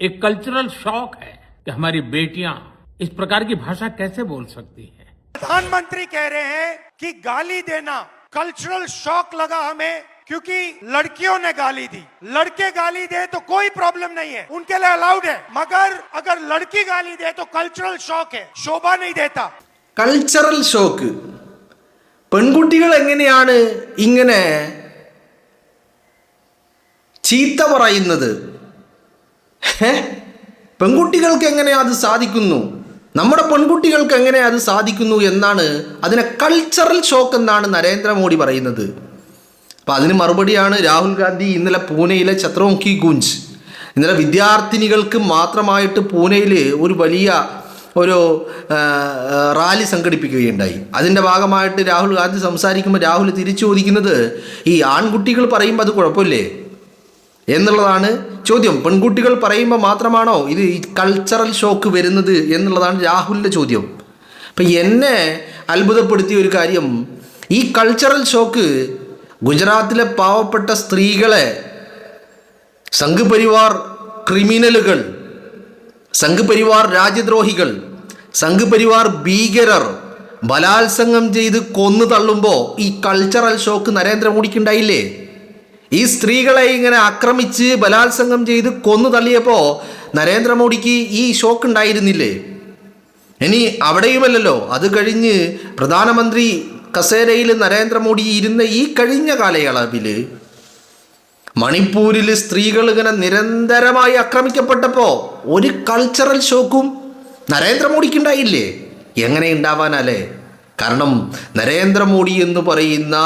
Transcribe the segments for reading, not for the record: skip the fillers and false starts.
एक cultural shock है कि हमारी बेटियां इस प्रकार की भाषा कैसे बोल सकती हैं। प्रधानमंत्री कह रहे हैं कि गाली देना कल्चरल शॉक लगा हमें, क्योंकि लड़कियों ने गाली दी। लड़के गाली दे तो कोई प्रॉब्लम नहीं है, उनके लिए अलाउड है, मगर अगर लड़की गाली दे तो कल्चरल शॉक है, शोभा नहीं देता। Cultural shock. പെൺകുട്ടികൾ എങ്ങനെയാണ് ഇങ്ങനെ ചീത്ത പറയുന്നത്? പെൺകുട്ടികൾക്ക് എങ്ങനെ അത് സാധിക്കുന്നു? നമ്മുടെ പെൺകുട്ടികൾക്ക് എങ്ങനെ അത് സാധിക്കുന്നു എന്നാണ്, അതിനെ കൾച്ചറൽ ഷോക്ക് എന്നാണ് നരേന്ദ്രമോദി പറയുന്നത്. അപ്പം അതിന് മറുപടിയാണ് രാഹുൽ ഗാന്ധി ഇന്നലെ പൂനെയിലെ ഛത്രൗങ്കി ഗുഞ്ച്, ഇന്നലെ വിദ്യാർത്ഥിനികൾക്ക് മാത്രമായിട്ട് പൂനെയിൽ ഒരു വലിയ റാലി സംഘടിപ്പിക്കുകയുണ്ടായി. അതിൻ്റെ ഭാഗമായിട്ട് രാഹുൽ ഗാന്ധി സംസാരിക്കുമ്പോൾ രാഹുൽ തിരിച്ചു ചോദിക്കുന്നത്, ഈ ആൺകുട്ടികൾ പറയുമ്പോൾ അത് കുഴപ്പമില്ലേ എന്നുള്ളതാണ് ചോദ്യം. പെൺകുട്ടികൾ പറയുമ്പോൾ മാത്രമാണോ ഇത് ഈ കൾച്ചറൽ ഷോക്ക് വരുന്നത് എന്നുള്ളതാണ് രാഹുലിൻ്റെ ചോദ്യം. അപ്പം എന്നെ അത്ഭുതപ്പെടുത്തിയ ഒരു കാര്യം, ഈ കൾച്ചറൽ ഷോക്ക് ഗുജറാത്തിലെ പാവപ്പെട്ട സ്ത്രീകളെ സംഘ് പരിവാർ ക്രിമിനലുകൾ, സംഘ് പരിവാർ രാജ്യദ്രോഹികൾ, സംഘ് പരിവാർ ഭീകരർ ബലാത്സംഗം ചെയ്ത് കൊന്നു തള്ളുമ്പോൾ ഈ കൾച്ചറൽ ഷോക്ക് നരേന്ദ്രമോദിക്കുണ്ടായില്ലേ? ഈ സ്ത്രീകളെ ഇങ്ങനെ ആക്രമിച്ച് ബലാത്സംഗം ചെയ്ത് കൊന്നു തള്ളിയപ്പോൾ നരേന്ദ്രമോദിക്ക് ഈ ഷോക്ക് ഉണ്ടായിരുന്നില്ലേ? ഇനി അവിടെയുമല്ലല്ലോ, അത് കഴിഞ്ഞ് പ്രധാനമന്ത്രി കസേരയിൽ നരേന്ദ്രമോദി ഇരുന്ന ഈ കഴിഞ്ഞ കാലയളവിൽ മണിപ്പൂരിൽ സ്ത്രീകൾ ഇങ്ങനെ നിരന്തരമായി ആക്രമിക്കപ്പെട്ടപ്പോൾ ഒരു കൾച്ചറൽ ഷോക്കും നരേന്ദ്രമോദിക്കുണ്ടായില്ലേ? എങ്ങനെ ഉണ്ടാവാനല്ലേ? കാരണം നരേന്ദ്രമോദി എന്ന് പറയുന്ന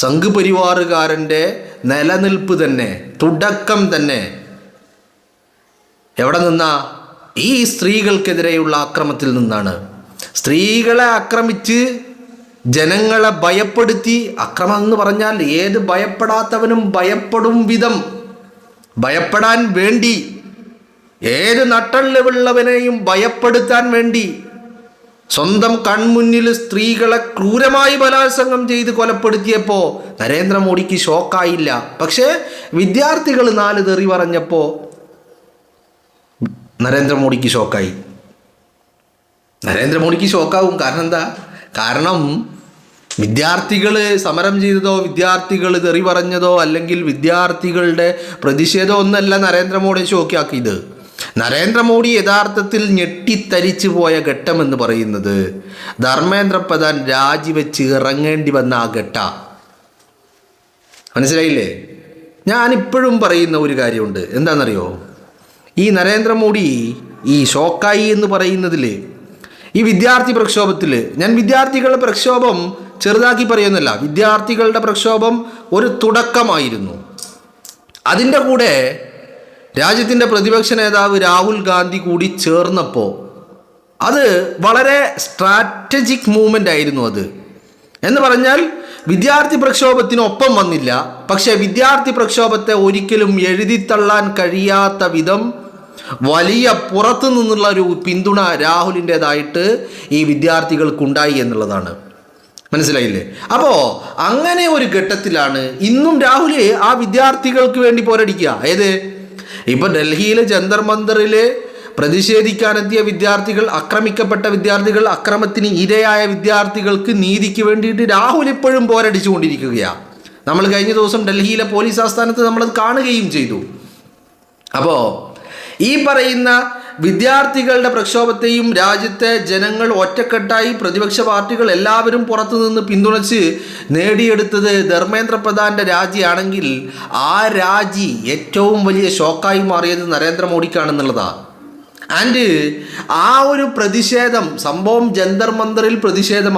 സംഘ് പരിവാറുകാരൻ്റെ നിലനിൽപ്പ് തന്നെ, തുടക്കം തന്നെ എവിടെ നിന്നാ? ഈ സ്ത്രീകൾക്കെതിരെയുള്ള ആക്രമത്തിൽ നിന്നാണ്. സ്ത്രീകളെ ആക്രമിച്ച് ജനങ്ങളെ ഭയപ്പെടുത്തി, അക്രമം എന്ന് പറഞ്ഞാൽ ഏത് ഭയപ്പെടാത്തവനും ഭയപ്പെടും വിധം ഭയപ്പെടാൻ വേണ്ടി, ഏത് നട്ടല്ലുള്ളവനെയും ഭയപ്പെടുത്താൻ വേണ്ടി സ്വന്തം കൺമുന്നിൽ സ്ത്രീകളെ ക്രൂരമായി ബലാത്സംഗം ചെയ്ത് കൊലപ്പെടുത്തിയപ്പോൾ നരേന്ദ്രമോദിക്ക് ഷോക്കായില്ല. പക്ഷേ വിദ്യാർത്ഥികൾ 4 തെറി പറഞ്ഞപ്പോൾ നരേന്ദ്രമോദിക്ക് ഷോക്കായി. നരേന്ദ്രമോദിക്ക് ഷോക്കാവും. കാരണം എന്താ? കാരണം വിദ്യാർത്ഥികൾ സമരം ചെയ്തതോ, വിദ്യാർത്ഥികൾ തെറി പറഞ്ഞതോ, അല്ലെങ്കിൽ വിദ്യാർത്ഥികളുടെ പ്രതിഷേധമോ ഒന്നല്ല നരേന്ദ്രമോദി ഷോക്കാക്കിയത്. നരേന്ദ്രമോദി യഥാർത്ഥത്തിൽ ഞെട്ടിത്തരിച്ചു പോയ ഘട്ടമെന്ന് പറയുന്നത് ധർമ്മേന്ദ്ര പ്രധാൻ രാജിവെച്ച് ഇറങ്ങേണ്ടി വന്ന ആ ഘട്ട. മനസ്സിലായില്ലേ? ഞാനിപ്പോഴും പറയുന്ന ഒരു കാര്യമുണ്ട്. എന്താണെന്നറിയോ? ഈ നരേന്ദ്രമോദി ഈ ഷോക്കായി എന്ന് പറയുന്നതിൽ, ഈ വിദ്യാർത്ഥി പ്രക്ഷോഭത്തിൽ, ഞാൻ വിദ്യാർത്ഥികളുടെ പ്രക്ഷോഭം ചെറുതാക്കി പറയുന്നില്ല, വിദ്യാർത്ഥികളുടെ പ്രക്ഷോഭം ഒരു തുടക്കമായിരുന്നു. അതിൻ്റെ കൂടെ രാജ്യത്തിൻ്റെ പ്രതിപക്ഷ നേതാവ് രാഹുൽ ഗാന്ധി കൂടി ചേർന്നപ്പോൾ അത് വളരെ സ്ട്രാറ്റജിക് മൂവ്മെൻ്റ് ആയിരുന്നു. അത് എന്ന് പറഞ്ഞാൽ വിദ്യാർത്ഥി പ്രക്ഷോഭത്തിനൊപ്പം വന്നില്ല, പക്ഷേ വിദ്യാർത്ഥി പ്രക്ഷോഭത്തെ ഒരിക്കലും എഴുതിത്തള്ളാൻ കഴിയാത്ത വിധം വലിയ പുറത്തു നിന്നുള്ള ഒരു പിന്തുണ രാഹുലിൻ്റെതായിട്ട് ഈ വിദ്യാർത്ഥികൾക്കുണ്ടായി എന്നുള്ളതാണ്. മനസ്സിലായില്ലേ? അപ്പോൾ അങ്ങനെ ഒരു ഘട്ടത്തിലാണ് ഇന്നും രാഹുൽ ആ വിദ്യാർത്ഥികൾക്ക് വേണ്ടി പോരടിക്കുക. ഏത്? ഇപ്പം ഡൽഹിയിലെ ജന്തർ മന്ദറിൽ പ്രതിഷേധിക്കാനെത്തിയ വിദ്യാർത്ഥികൾ, ആക്രമിക്കപ്പെട്ട വിദ്യാർത്ഥികൾ, അക്രമത്തിന് ഇരയായ വിദ്യാർത്ഥികൾക്ക് നീതിക്ക് വേണ്ടിയിട്ട് രാഹുൽ ഇപ്പോഴും പോരടിച്ചു കൊണ്ടിരിക്കുകയാണ്. നമ്മൾ കഴിഞ്ഞ ദിവസം ഡൽഹിയിലെ പോലീസ് ആസ്ഥാനത്ത് നമ്മളത് കാണുകയും ചെയ്തു. അപ്പോൾ ഈ പറയുന്ന വിദ്യാർത്ഥികളുടെ പ്രക്ഷോഭത്തെയും രാജ്യത്തെ ജനങ്ങൾ ഒറ്റക്കെട്ടായി, പ്രതിപക്ഷ പാർട്ടികൾ എല്ലാവരും പുറത്തു നിന്ന് പിന്തുണച്ച് നേടിയെടുത്തത് ധർമ്മേന്ദ്ര പ്രധാൻ്റെ രാജിയാണെങ്കിൽ ആ രാജി ഏറ്റവും വലിയ ഷോക്കായി മാറിയത് നരേന്ദ്രമോദിക്കാണെന്നുള്ളതാണ്. ആൻഡ് ആ ഒരു പ്രതിഷേധം, സംഭവം ജന്തർ മന്ദറിൽ പ്രതിഷേധം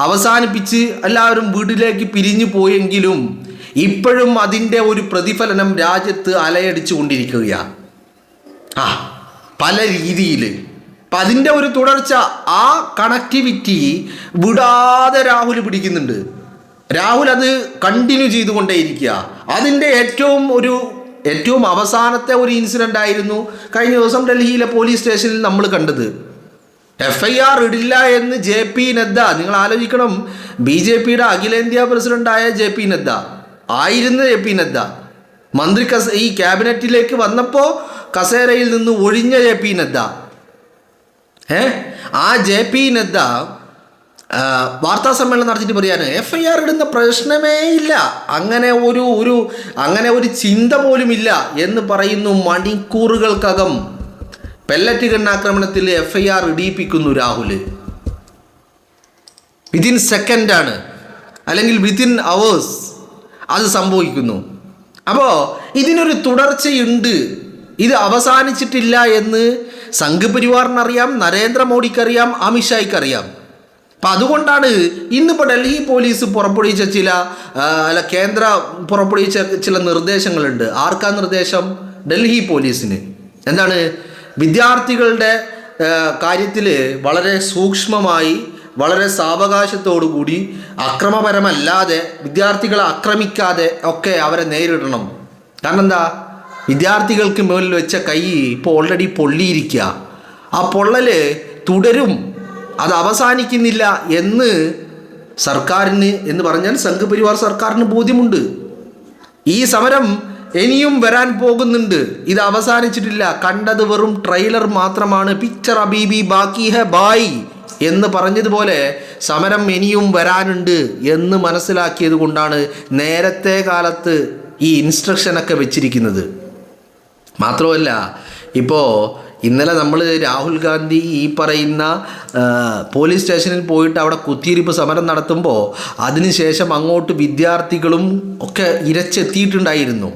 അവസാനിപ്പിച്ച് എല്ലാവരും വീട്ടിലേക്ക് പിരിഞ്ഞു പോയെങ്കിലും ഇപ്പോഴും അതിൻ്റെ ഒരു പ്രതിഫലനം രാജ്യത്ത് അലയടിച്ചു കൊണ്ടിരിക്കുകയാണ്. പല രീതിയിൽ. അപ്പം അതിൻ്റെ ഒരു തുടർച്ച, ആ കണക്ടിവിറ്റി വിടാതെ രാഹുൽ പിടിക്കുന്നുണ്ട്. രാഹുൽ അത് കണ്ടിന്യൂ ചെയ്തുകൊണ്ടേയിരിക്കുക. അതിൻ്റെ ഏറ്റവും അവസാനത്തെ ഒരു ഇൻസിഡൻ്റ് ആയിരുന്നു കഴിഞ്ഞ ദിവസം ഡൽഹിയിലെ പോലീസ് സ്റ്റേഷനിൽ നമ്മൾ കണ്ടത്. FIR ഇടില്ല എന്ന് JP നദ്ദ, നിങ്ങൾ ആലോചിക്കണം, BJPയുടെ അഖിലേന്ത്യാ പ്രസിഡൻ്റായ JP നദ്ദ ആയിരുന്ന JP നദ്ദ ഈ ക്യാബിനറ്റിലേക്ക് വന്നപ്പോൾ കസേരയിൽ നിന്ന് ഒഴിഞ്ഞ JP നദ്ദ, ആ JP നദ്ദ വാർത്താ സമ്മേളനം നടത്തിയിട്ട് പറയാണ് FIR ഇടുന്ന പ്രശ്നമേ ഇല്ല, അങ്ങനെ ഒരു ചിന്ത പോലും ഇല്ല എന്ന് പറയുന്നു. മണിക്കൂറുകൾക്കകം പെല്ലറ്റ് ഗണ്ണാക്രമണത്തിൽ FIR ഇടിയിപ്പിക്കുന്നു രാഹുൽ. വിതിൻ സെക്കൻഡാണ്, അല്ലെങ്കിൽ വിതിൻ അവേഴ്സ് അത് സംഭവിക്കുന്നു. അപ്പോൾ ഇതിനൊരു തുടർച്ചയുണ്ട്, ഇത് അവസാനിച്ചിട്ടില്ല എന്ന് സംഘ് പരിവാറിനറിയാം, നരേന്ദ്രമോദിക്കറിയാം, അമിത്ഷായ്ക്കറിയാം. അപ്പം അതുകൊണ്ടാണ് ഇന്നിപ്പോൾ ഡൽഹി പോലീസ് പുറപ്പെടുവിച്ച കേന്ദ്ര പുറപ്പെടുവിച്ച ചില നിർദ്ദേശങ്ങളുണ്ട്. ആർക്കാ നിർദ്ദേശം? ഡൽഹി പോലീസിന്. എന്താണ്? വിദ്യാർത്ഥികളുടെ കാര്യത്തിൽ വളരെ സൂക്ഷ്മമായി, വളരെ സാവകാശത്തോടു കൂടി, അക്രമപരമല്ലാതെ, വിദ്യാർത്ഥികളെ ആക്രമിക്കാതെ ഒക്കെ അവരെ നേരിടണം. കാരണം എന്താ? വിദ്യാർത്ഥികൾക്ക് മുകളിൽ വെച്ച കൈ ഇപ്പോൾ ഓൾറെഡി പൊള്ളിയിരിക്കുക. ആ പൊള്ളൽ തുടരും, അത് അവസാനിക്കുന്നില്ല എന്ന് സർക്കാരിന്, എന്ന് പറഞ്ഞാൽ സംഘ് പരിവാർ സർക്കാരിന് ബോധ്യമുണ്ട്. ഈ സമരം ഇനിയും വരാൻ പോകുന്നുണ്ട്, ഇത് അവസാനിച്ചിട്ടില്ല. കണ്ടത് വെറും ട്രെയിലർ മാത്രമാണ്. പിക്ചർ അബീബി ബാക്കി ഹെ ബായ് എന്ന് പറഞ്ഞതുപോലെ സമരം ഇനിയും വരാനുണ്ട് എന്ന് മനസ്സിലാക്കിയത് കൊണ്ടാണ് നേരത്തെ കാലത്ത് ഈ ഇൻസ്ട്രക്ഷനൊക്കെ വെച്ചിരിക്കുന്നത്. മാത്രമല്ല, ഇപ്പോൾ ഇന്നലെ നമ്മൾ രാഹുൽ ഗാന്ധി ഈ പറയുന്ന പോലീസ് സ്റ്റേഷനിൽ പോയിട്ട് അവിടെ കുത്തിയിരിപ്പ് സമരം നടത്തുമ്പോൾ അതിനുശേഷം അങ്ങോട്ട് വിദ്യാർത്ഥികളും ഒക്കെ ഇരച്ചെത്തിയിട്ടുണ്ടായിരുന്നു.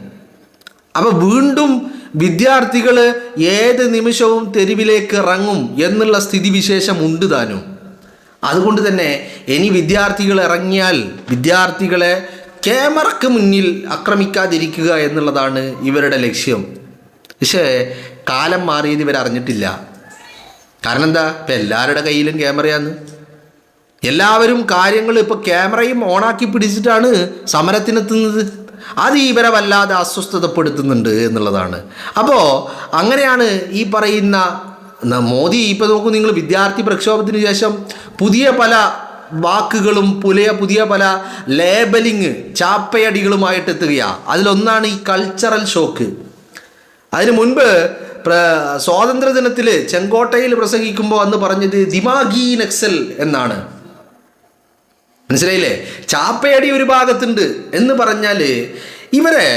അപ്പോൾ വീണ്ടും വിദ്യാർത്ഥികൾ ഏത് നിമിഷവും തെരുവിലേക്ക് ഇറങ്ങും എന്നുള്ള സ്ഥിതിവിശേഷം ഉണ്ട് താനും. അതുകൊണ്ട് തന്നെ ഇനി വിദ്യാർത്ഥികൾ ഇറങ്ങിയാൽ വിദ്യാർത്ഥികളെ ക്യാമറയ്ക്ക് മുന്നിൽ ആക്രമിക്കാതിരിക്കുക എന്നുള്ളതാണ് ഇവരുടെ ലക്ഷ്യം. പക്ഷേ കാലം മാറിയത് ഇവരറിഞ്ഞിട്ടില്ല. കാരണം എന്താ? ഇപ്പം എല്ലാവരുടെ കയ്യിലും ക്യാമറയാണ്. എല്ലാവരും കാര്യങ്ങൾ ഇപ്പോൾ ക്യാമറയും ഓണാക്കി പിടിച്ചിട്ടാണ് സമരത്തിനെത്തുന്നത്. അത് ഇവരെ വല്ലാതെ അസ്വസ്ഥതപ്പെടുത്തുന്നുണ്ട് എന്നുള്ളതാണ്. അപ്പോൾ അങ്ങനെയാണ് ഈ പറയുന്ന മോദി, ഇപ്പോൾ നോക്കൂ നിങ്ങൾ, വിദ്യാർത്ഥി പ്രക്ഷോഭത്തിന് ശേഷം പുതിയ പല വാക്കുകളും പുതിയ പല ലേബലിങ് ചാപ്പയടികളുമായിട്ട് എത്തുകയാണ്. അതിലൊന്നാണ് ഈ കൾച്ചറൽ ഷോക്ക്. അതിനു മുൻപ് സ്വാതന്ത്ര്യദിനത്തിൽ ചെങ്കോട്ടയിൽ പ്രസംഗിക്കുമ്പോൾ അന്ന് പറഞ്ഞത് ദിമാഗി നക്സൽ എന്നാണ്. മനസ്സിലായില്ലേ? ചാപ്പയടി ഒരു ഭാഗത്തുണ്ട് എന്ന് പറഞ്ഞാൽ ഇവരെ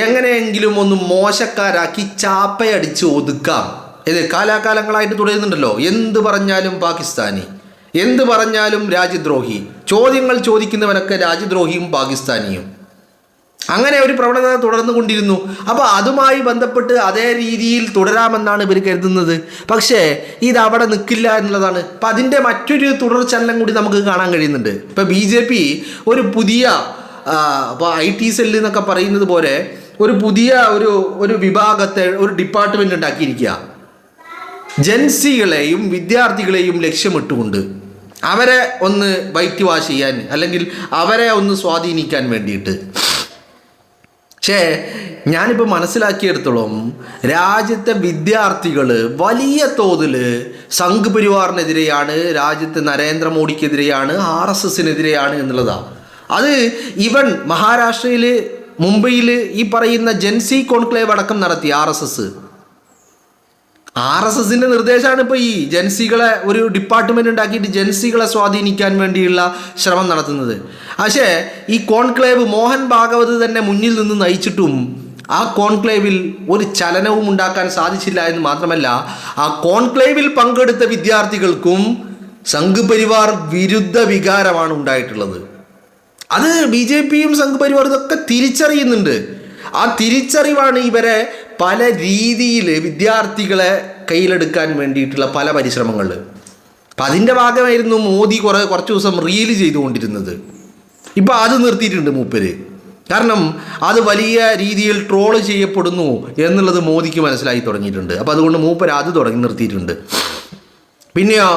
എങ്ങനെയെങ്കിലും ഒന്ന് മോശക്കാരാക്കി ചാപ്പയടിച്ച് ഒതുക്കാം. ഇത് കാലാകാലങ്ങളായിട്ട് തുടരുന്നുണ്ടല്ലോ. എന്ത് പറഞ്ഞാലും പാകിസ്ഥാനി, എന്ത് പറഞ്ഞാലും രാജ്യദ്രോഹി, ചോദ്യങ്ങൾ ചോദിക്കുന്നവനൊക്കെ രാജ്യദ്രോഹിയും പാകിസ്ഥാനിയും, അങ്ങനെ ഒരു പ്രവണത തുടർന്നുകൊണ്ടിരുന്നു. അപ്പോൾ അതുമായി ബന്ധപ്പെട്ട് അതേ രീതിയിൽ തുടരാമെന്നാണ് ഇവർ കരുതുന്നത്. പക്ഷേ ഇത് അവിടെ നിൽക്കില്ല എന്നുള്ളതാണ്. അപ്പം അതിൻ്റെ മറ്റൊരു തുടർചലനം കൂടി നമുക്ക് കാണാൻ കഴിയുന്നുണ്ട്. ഇപ്പോൾ BJP ഒരു പുതിയ ഇപ്പോൾ IT സെല്ല് എന്നൊക്കെ പറയുന്നത് പോലെ ഒരു പുതിയ ഒരു വിഭാഗത്തെ, ഒരു ഡിപ്പാർട്ട്മെൻറ്റ് ഉണ്ടാക്കിയിരിക്കുക. ജൻസികളെയും വിദ്യാർത്ഥികളെയും ലക്ഷ്യമിട്ടുകൊണ്ട് അവരെ ഒന്ന് വൈറ്റ് വാഷ് ചെയ്യാൻ, അല്ലെങ്കിൽ അവരെ ഒന്ന് സ്വാധീനിക്കാൻ വേണ്ടിയിട്ട്. പക്ഷേ ഞാനിപ്പോൾ മനസ്സിലാക്കിയെടുത്തോളം രാജ്യത്തെ വിദ്യാർത്ഥികൾ വലിയ തോതിൽ സംഘ് പരിവാറിനെതിരെയാണ്, രാജ്യത്തെ നരേന്ദ്രമോദിക്കെതിരെയാണ്, RSSനെതിരെയാണ് എന്നുള്ളതാണ്. അത് ഈവൻ മഹാരാഷ്ട്രയിൽ, മുംബൈയിൽ ഈ പറയുന്ന ജൻസി കോൺക്ലേവ് അടക്കം നടത്തി RSSൻ്റെ നിർദ്ദേശമാണ് ഇപ്പോൾ ഈ ജൻസികളെ ഒരു ഡിപ്പാർട്ട്മെൻറ്റ് ഉണ്ടാക്കിയിട്ട് ജൻസികളെ സ്വാധീനിക്കാൻ വേണ്ടിയുള്ള ശ്രമം നടത്തുന്നത്. പക്ഷേ ഈ കോൺക്ലേവ് മോഹൻ ഭാഗവത് തന്നെ മുന്നിൽ നിന്ന് നയിച്ചിട്ടും ആ കോൺക്ലേവിൽ ഒരു ചലനവും ഉണ്ടാക്കാൻ സാധിച്ചില്ല എന്ന് മാത്രമല്ല, ആ കോൺക്ലേവിൽ പങ്കെടുത്ത വിദ്യാർത്ഥികൾക്കും സംഘ് പരിവാർ വിരുദ്ധ വികാരമാണ് ഉണ്ടായിട്ടുള്ളത്. അത് BJPയും സംഘ് പരിവാർ ഇതൊക്കെ തിരിച്ചറിയുന്നുണ്ട്. ആ തിരിച്ചറിവാണ് ഇവരെ പല രീതിയിൽ വിദ്യാർത്ഥികളെ കയ്യിലെടുക്കാൻ വേണ്ടിയിട്ടുള്ള പല പരിശ്രമങ്ങൾ. അപ്പം അതിൻ്റെ ഭാഗമായിരുന്നു മോദി കുറച്ച് ദിവസം റീൽ ചെയ്തുകൊണ്ടിരുന്നത്. ഇപ്പോൾ അത് നിർത്തിയിട്ടുണ്ട് മൂപ്പര്. കാരണം അത് വലിയ രീതിയിൽ ട്രോൾ ചെയ്യപ്പെടുന്നു എന്നുള്ളത് മോദിക്ക് മനസ്സിലായി തുടങ്ങിയിട്ടുണ്ട്. അപ്പോൾ അതുകൊണ്ട് മൂപ്പര് അത് നിർത്തിയിട്ടുണ്ട്. പിന്നെയോ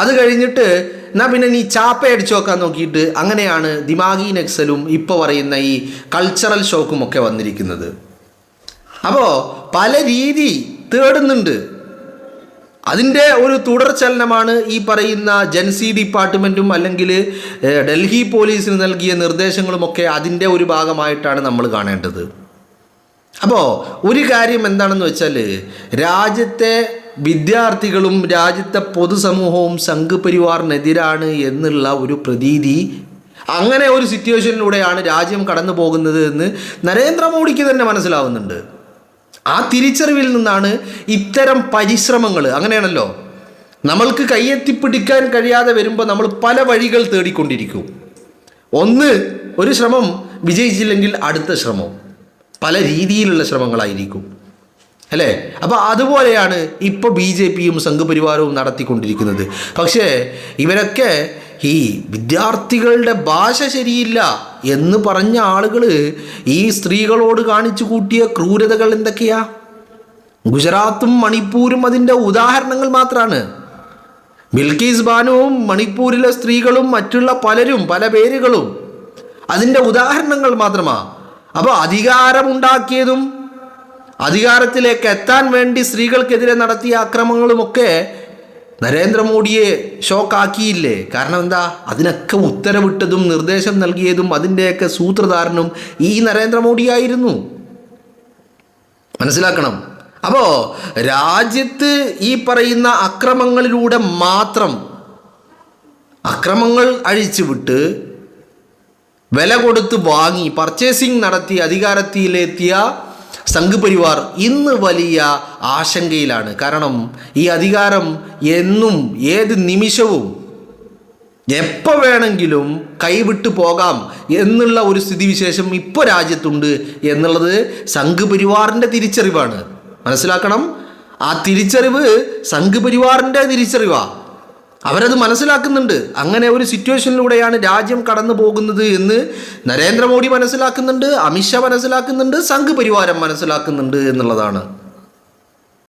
അത് കഴിഞ്ഞിട്ട് എന്നാൽ പിന്നെ നീ ചാപ്പയടിച്ചു നോക്കാൻ നോക്കിയിട്ട് അങ്ങനെയാണ് ദിമാഗി നക്സലും ഇപ്പോൾ പറയുന്ന ഈ കൾച്ചറൽ ഷോക്കും ഒക്കെ വന്നിരിക്കുന്നത്. അപ്പോൾ പല രീതി തേടുന്നുണ്ട്. അതിൻ്റെ ഒരു തുടർചലനമാണ് ഈ പറയുന്ന ജൻസി ഡിപ്പാർട്ട്മെൻറ്റും അല്ലെങ്കിൽ ഡൽഹി പോലീസിന് നൽകിയ നിർദ്ദേശങ്ങളുമൊക്കെ അതിൻ്റെ ഒരു ഭാഗമായിട്ടാണ് നമ്മൾ കാണേണ്ടത്. അപ്പോൾ ഒരു കാര്യം എന്താണെന്ന് വെച്ചാൽ, രാജ്യത്തെ വിദ്യാർത്ഥികളും രാജ്യത്തെ പൊതുസമൂഹവും സംഘപരിവാറിനെതിരാണ് എന്നുള്ള ഒരു പ്രതീതി, അങ്ങനെ ഒരു സിറ്റുവേഷനിലൂടെയാണ് രാജ്യം കടന്നു പോകുന്നത് എന്ന് നരേന്ദ്രമോദിക്ക് തന്നെ മനസ്സിലാവുന്നുണ്ട്. ആ തിരിച്ചറിവിൽ നിന്നാണ് ഇത്തരം പരിശ്രമങ്ങൾ. അങ്ങനെയാണല്ലോ, നമ്മൾക്ക് കയ്യെത്തിപ്പിടിക്കാൻ കഴിയാതെ വരുമ്പോൾ നമ്മൾ പല വഴികൾ തേടിക്കൊണ്ടിരിക്കും. ഒരു ശ്രമം വിജയിച്ചില്ലെങ്കിൽ അടുത്ത ശ്രമം, പല രീതിയിലുള്ള ശ്രമങ്ങളായിരിക്കും അല്ലേ? അപ്പോൾ അതുപോലെയാണ് ഇപ്പോൾ BJPയും സംഘപരിവാരവും നടത്തിക്കൊണ്ടിരിക്കുന്നത്. പക്ഷേ ഇവരൊക്കെ ഈ വിദ്യാർത്ഥികളുടെ ഭാഷ ശരിയില്ല എന്ന് പറഞ്ഞ ആളുകൾ ഈ സ്ത്രീകളോട് കാണിച്ചു കൂട്ടിയ ക്രൂരതകൾ എന്തൊക്കെയാ? ഗുജറാത്തും മണിപ്പൂരും അതിൻ്റെ ഉദാഹരണങ്ങൾ മാത്രമാണ്. ബിൽക്കീസ് ബാനുവും മണിപ്പൂരിലെ സ്ത്രീകളും മറ്റുള്ള പലരും പല പേരുകളും അതിൻ്റെ ഉദാഹരണങ്ങൾ മാത്രമാണ്. അപ്പോൾ അധികാരമുണ്ടാക്കിയതും അധികാരത്തിലേക്ക് എത്താൻ വേണ്ടി സ്ത്രീകൾക്കെതിരെ നടത്തിയ അക്രമങ്ങളുമൊക്കെ നരേന്ദ്രമോദിയെ ഷോക്കാക്കിയില്ലേ? കാരണം എന്താ? അതിനൊക്കെ ഉത്തരവിട്ടതും നിർദ്ദേശം നൽകിയതും അതിൻ്റെയൊക്കെ സൂത്രധാരനും ഈ നരേന്ദ്രമോദിയായിരുന്നു. മനസ്സിലാക്കണം. അപ്പോൾ രാജ്യത്ത് ഈ പറയുന്ന അക്രമങ്ങളിലൂടെ മാത്രം അക്രമങ്ങൾ അഴിച്ചുവിട്ട് വില കൊടുത്ത് വാങ്ങി പർച്ചേസിങ് നടത്തി അധികാരത്തിലെത്തിയ സംഘപരിവാർ ഇന്ന് വലിയ ആശങ്കയിലാണ്. കാരണം ഈ അധികാരം എന്നും ഏത് നിമിഷവും എപ്പോൾ വേണമെങ്കിലും കൈവിട്ടു പോകാം എന്നുള്ള ഒരു സ്ഥിതിവിശേഷം ഇപ്പോൾ രാജ്യത്തുണ്ട് എന്നുള്ളത് സംഘപരിവാറിൻ്റെ തിരിച്ചറിവാണ്. മനസ്സിലാക്കണം. ആ തിരിച്ചറിവ് സംഘപരിവാറിൻ്റെ തിരിച്ചറിവാണ്. അവരത് മനസ്സിലാക്കുന്നുണ്ട്. അങ്ങനെ ഒരു സിറ്റുവേഷനിലൂടെയാണ് രാജ്യം കടന്നു പോകുന്നത് എന്ന് നരേന്ദ്രമോദി മനസ്സിലാക്കുന്നുണ്ട്, അമിത്ഷാ മനസ്സിലാക്കുന്നുണ്ട്, സംഘപരിവാരം മനസ്സിലാക്കുന്നുണ്ട് എന്നുള്ളതാണ്.